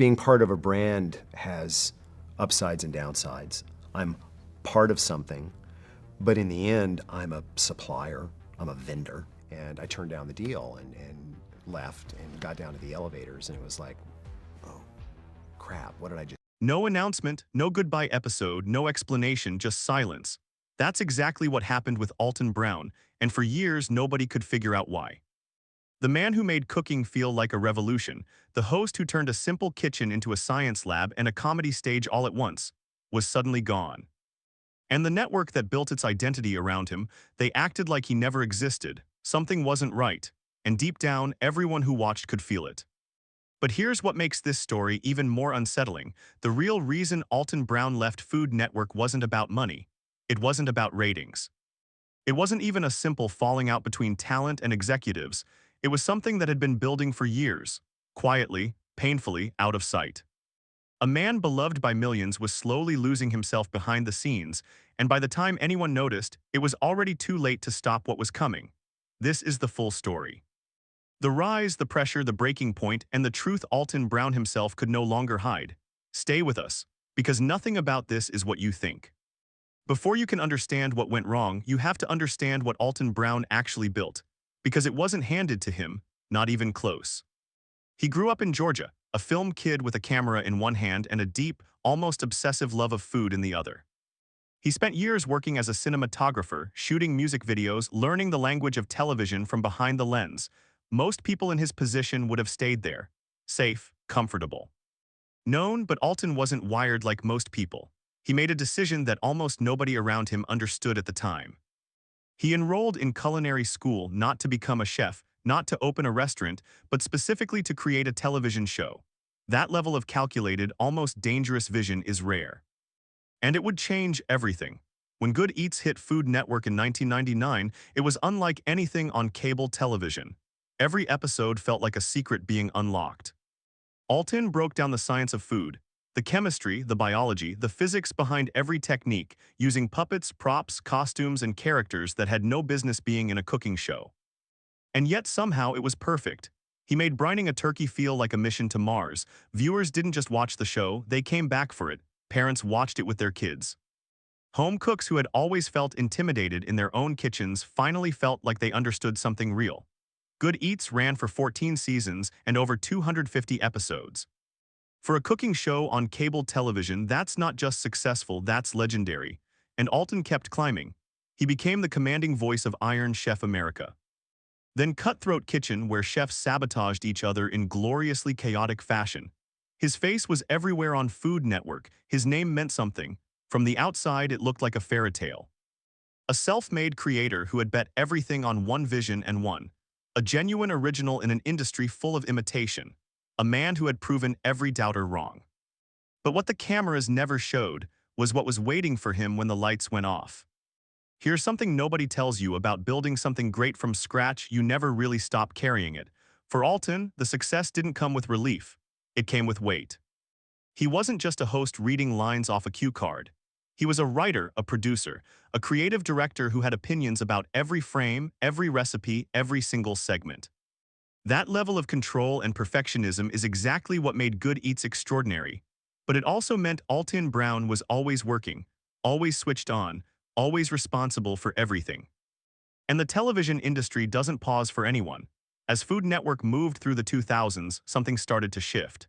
Being part of a brand has upsides and downsides. I'm part of something, but in the end, I'm a supplier, I'm a vendor. And I turned down the deal and left and got down to the elevators, and it was like, oh, crap, what did I just... No announcement, no goodbye episode, no explanation, just silence. That's exactly what happened with Alton Brown, and for years nobody could figure out why. The man who made cooking feel like a revolution, the host who turned a simple kitchen into a science lab and a comedy stage all at once, was suddenly gone. And the network that built its identity around him, they acted like he never existed. Something wasn't right, and deep down, everyone who watched could feel it. But here's what makes this story even more unsettling. The real reason Alton Brown left Food Network wasn't about money. It wasn't about ratings. It wasn't even a simple falling out between talent and executives. It was something that had been building for years, quietly, painfully, out of sight. A man beloved by millions was slowly losing himself behind the scenes, and by the time anyone noticed, it was already too late to stop what was coming. This is the full story. The rise, the pressure, the breaking point, and the truth Alton Brown himself could no longer hide. Stay with us, because nothing about this is what you think. Before you can understand what went wrong, you have to understand what Alton Brown actually built, because it wasn't handed to him, not even close. He grew up in Georgia, a film kid with a camera in one hand and a deep, almost obsessive love of food in the other. He spent years working as a cinematographer, shooting music videos, learning the language of television from behind the lens. Most people in his position would have stayed there, safe, comfortable. Known, but Alton wasn't wired like most people. He made a decision that almost nobody around him understood at the time. He enrolled in culinary school not to become a chef, not to open a restaurant, but specifically to create a television show. That level of calculated, almost dangerous vision is rare. And it would change everything. When Good Eats hit Food Network in 1999, it was unlike anything on cable television. Every episode felt like a secret being unlocked. Alton broke down the science of food, the chemistry, the biology, the physics behind every technique, using puppets, props, costumes, and characters that had no business being in a cooking show. And yet somehow it was perfect. He made brining a turkey feel like a mission to Mars. Viewers didn't just watch the show, they came back for it. Parents watched it with their kids. Home cooks who had always felt intimidated in their own kitchens finally felt like they understood something real. Good Eats ran for 14 seasons and over 250 episodes. For a cooking show on cable television, that's not just successful, that's legendary. And Alton kept climbing. He became the commanding voice of Iron Chef America. Then Cutthroat Kitchen, where chefs sabotaged each other in gloriously chaotic fashion. His face was everywhere on Food Network. His name meant something. From the outside, it looked like a fairy tale. A self-made creator who had bet everything on one vision and won. A genuine original in an industry full of imitation. A man who had proven every doubter wrong. But what the cameras never showed was what was waiting for him when the lights went off. Here's something nobody tells you about building something great from scratch. You never really stop carrying it. For Alton, the success didn't come with relief. It came with weight. He wasn't just a host reading lines off a cue card. He was a writer, a producer, a creative director who had opinions about every frame, every recipe, every single segment. That level of control and perfectionism is exactly what made Good Eats extraordinary. But it also meant Alton Brown was always working, always switched on, always responsible for everything. And the television industry doesn't pause for anyone. As Food Network moved through the 2000s, something started to shift.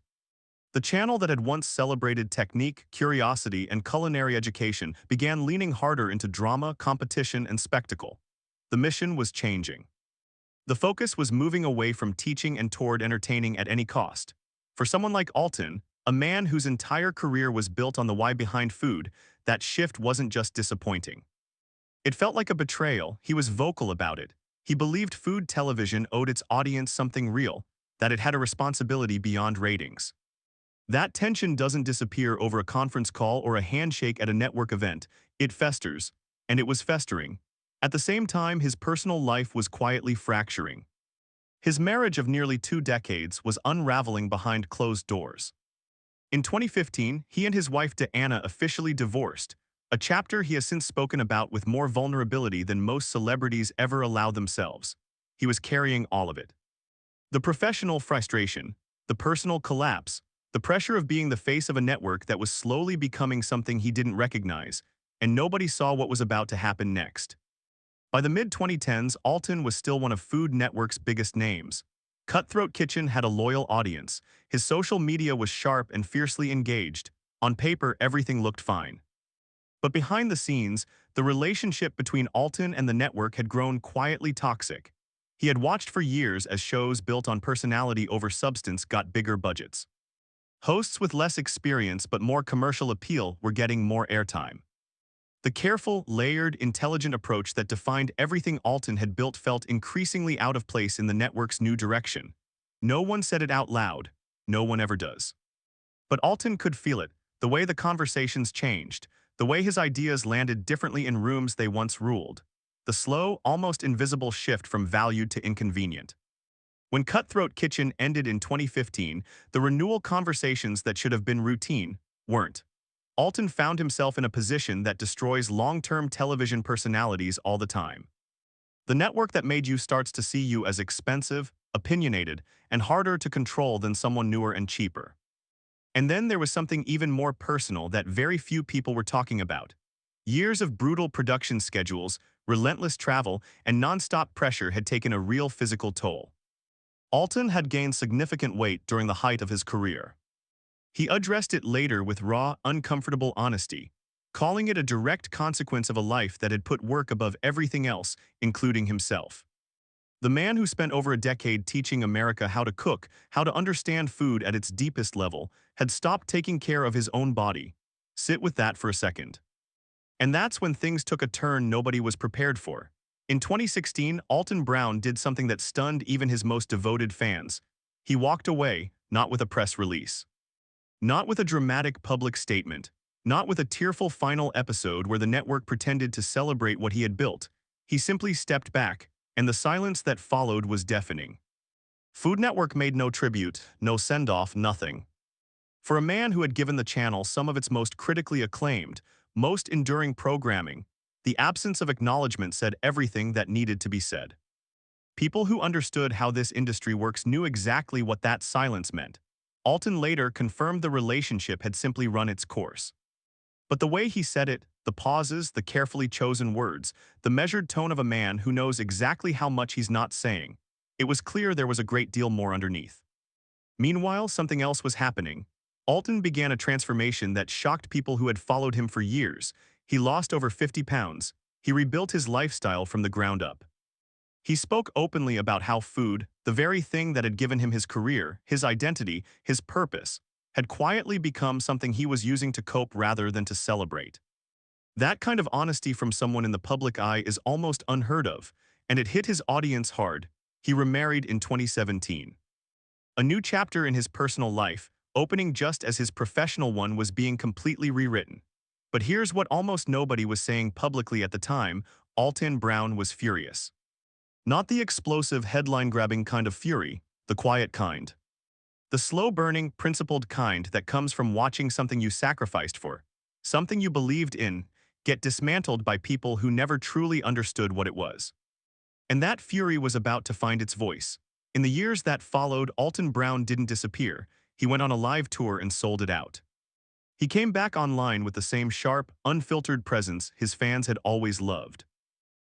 The channel that had once celebrated technique, curiosity, and culinary education began leaning harder into drama, competition, and spectacle. The mission was changing. The focus was moving away from teaching and toward entertaining at any cost. For someone like Alton, a man whose entire career was built on the why behind food, that shift wasn't just disappointing. It felt like a betrayal. He was vocal about it. He believed food television owed its audience something real, that it had a responsibility beyond ratings. That tension doesn't disappear over a conference call or a handshake at a network event. It festers, and it was festering. At the same time, his personal life was quietly fracturing. His marriage of nearly 2 decades was unraveling behind closed doors. In 2015, he and his wife Diana officially divorced, a chapter he has since spoken about with more vulnerability than most celebrities ever allow themselves. He was carrying all of it. The professional frustration, the personal collapse, The pressure of being the face of a network that was slowly becoming something he didn't recognize, and nobody saw what was about to happen next. By the mid-2010s, Alton was still one of Food Network's biggest names. Cutthroat Kitchen had a loyal audience. His social media was sharp and fiercely engaged. On paper, everything looked fine. But behind the scenes, the relationship between Alton and the network had grown quietly toxic. He had watched for years as shows built on personality over substance got bigger budgets. Hosts with less experience but more commercial appeal were getting more airtime. The careful, layered, intelligent approach that defined everything Alton had built felt increasingly out of place in the network's new direction. No one said it out loud. No one ever does. But Alton could feel it, the way the conversations changed, the way his ideas landed differently in rooms they once ruled. The slow, almost invisible shift from valued to inconvenient. When Cutthroat Kitchen ended in 2015, the renewal conversations that should have been routine weren't. Alton found himself in a position that destroys long-term television personalities all the time. The network that made you starts to see you as expensive, opinionated, and harder to control than someone newer and cheaper. And then there was something even more personal that very few people were talking about. Years of brutal production schedules, relentless travel, and non-stop pressure had taken a real physical toll. Alton had gained significant weight during the height of his career. He addressed it later with raw, uncomfortable honesty, calling it a direct consequence of a life that had put work above everything else, including himself. The man who spent over a decade teaching America how to cook, how to understand food at its deepest level, had stopped taking care of his own body. Sit with that for a second. And that's when things took a turn nobody was prepared for. In 2016, Alton Brown did something that stunned even his most devoted fans. He walked away, not with a press release. Not with a dramatic public statement. Not with a tearful final episode where the network pretended to celebrate what he had built. He simply stepped back, and the silence that followed was deafening. Food Network made no tribute, no send-off, nothing. For a man who had given the channel some of its most critically acclaimed, most enduring programming, the absence of acknowledgement said everything that needed to be said. People who understood how this industry works knew exactly what that silence meant. Alton later confirmed the relationship had simply run its course. But the way he said it, the pauses, the carefully chosen words, the measured tone of a man who knows exactly how much he's not saying, it was clear there was a great deal more underneath. Meanwhile, something else was happening. Alton began a transformation that shocked people who had followed him for years. He lost over 50 pounds. He rebuilt his lifestyle from the ground up. He spoke openly about how food, the very thing that had given him his career, his identity, his purpose, had quietly become something he was using to cope rather than to celebrate. That kind of honesty from someone in the public eye is almost unheard of, and it hit his audience hard. He remarried in 2017. A new chapter in his personal life, opening just as his professional one was being completely rewritten. But here's what almost nobody was saying publicly at the time: Alton Brown was furious. Not the explosive, headline-grabbing kind of fury, the quiet kind. The slow-burning, principled kind that comes from watching something you sacrificed for, something you believed in, get dismantled by people who never truly understood what it was. And that fury was about to find its voice. In the years that followed, Alton Brown didn't disappear. He went on a live tour and sold it out. He came back online with the same sharp, unfiltered presence his fans had always loved.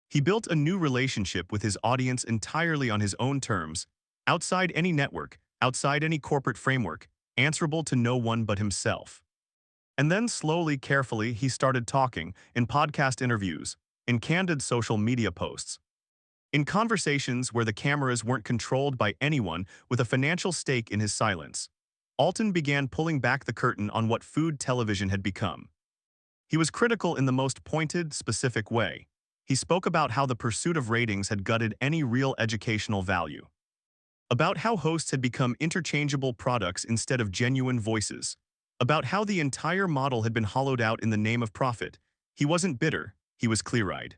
He built a new relationship with his audience entirely on his own terms, outside any network, outside any corporate framework, answerable to no one but himself. And then slowly, carefully, he started talking, in podcast interviews, in candid social media posts, in conversations where the cameras weren't controlled by anyone with a financial stake in his silence. Alton began pulling back the curtain on what food television had become. He was critical in the most pointed, specific way. He spoke about how the pursuit of ratings had gutted any real educational value. About how hosts had become interchangeable products instead of genuine voices. About how the entire model had been hollowed out in the name of profit. He wasn't bitter, he was clear-eyed.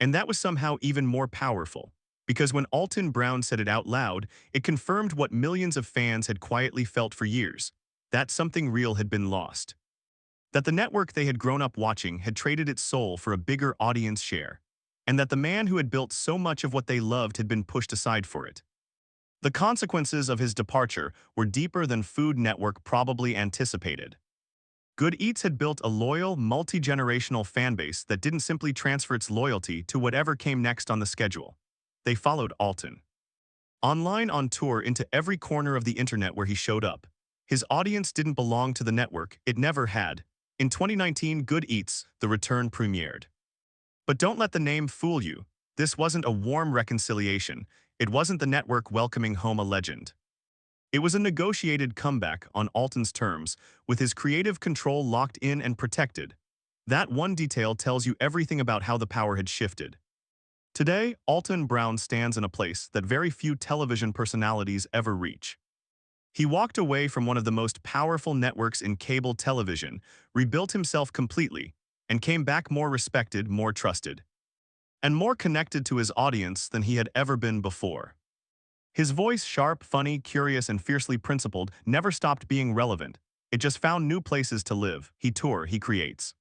And that was somehow even more powerful, because when Alton Brown said it out loud, it confirmed what millions of fans had quietly felt for years, that something real had been lost. That the network they had grown up watching had traded its soul for a bigger audience share, and that the man who had built so much of what they loved had been pushed aside for it. The consequences of his departure were deeper than Food Network probably anticipated. Good Eats had built a loyal, multi-generational fanbase that didn't simply transfer its loyalty to whatever came next on the schedule. They followed Alton. Online, on tour, into every corner of the internet where he showed up. His audience didn't belong to the network, it never had. In 2019, Good Eats, The Return premiered. But don't let the name fool you. This wasn't a warm reconciliation. It wasn't the network welcoming home a legend. It was a negotiated comeback on Alton's terms, with his creative control locked in and protected. That one detail tells you everything about how the power had shifted. Today, Alton Brown stands in a place that very few television personalities ever reach. He walked away from one of the most powerful networks in cable television, rebuilt himself completely, and came back more respected, more trusted, and more connected to his audience than he had ever been before. His voice, sharp, funny, curious, and fiercely principled, never stopped being relevant. It just found new places to live. He tours, he creates.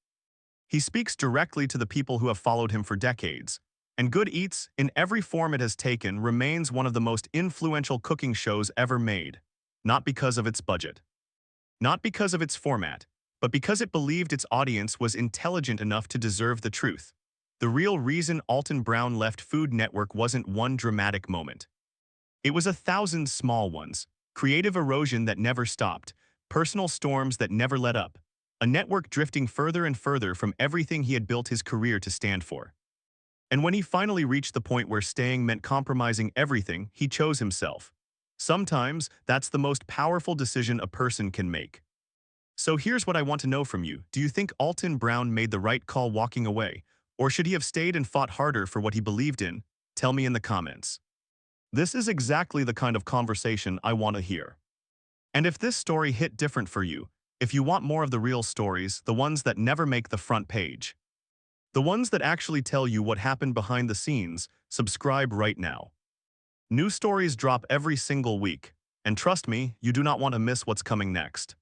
He speaks directly to the people who have followed him for decades. And Good Eats, in every form it has taken, remains one of the most influential cooking shows ever made. Not because of its budget, not because of its format, but because it believed its audience was intelligent enough to deserve the truth. The real reason Alton Brown left Food Network wasn't one dramatic moment. It was 1,000 small ones, creative erosion that never stopped, personal storms that never let up, a network drifting further and further from everything he had built his career to stand for. And when he finally reached the point where staying meant compromising everything, he chose himself. Sometimes, that's the most powerful decision a person can make. So here's what I want to know from you. Do you think Alton Brown made the right call walking away? Or should he have stayed and fought harder for what he believed in? Tell me in the comments. This is exactly the kind of conversation I want to hear. And if this story hit different for you, if you want more of the real stories, the ones that never make the front page, the ones that actually tell you what happened behind the scenes, subscribe right now. New stories drop every single week, and trust me, you do not want to miss what's coming next.